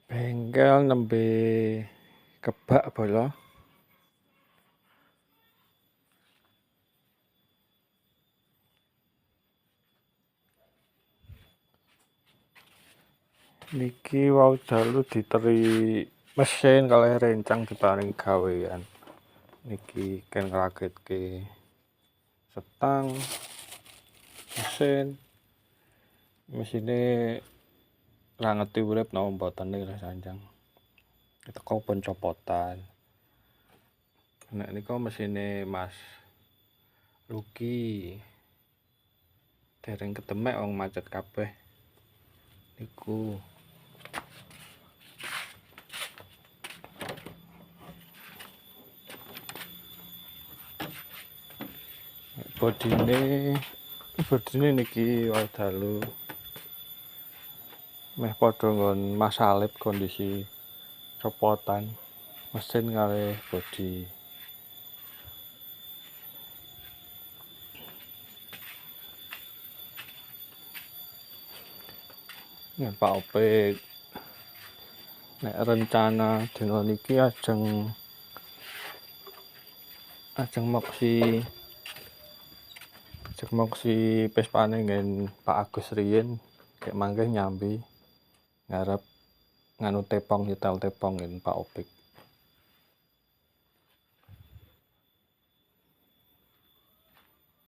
Bengkel nembe kebak bola. Niki wau dalu diteri mesin kalih rencang diparing gawean. Niki kan ngrakitke setang mesine ra ngerti urip napa mboten iki sanjang. Teko pencopotan. Nek nika mesine Mas Luki. Dereng kedemek wong macet kabeh. Niku. Bodine niki wae dalu meh padha nggon masalip kondisi copotan mesin kalih bodi. Nek Pak Opik nek rencana dina niki ajeng moksi pespane nggen Pak Agus riyin kek mangke nyambi ngarep nganu tepong nyetel tepong nggen Pak Opik.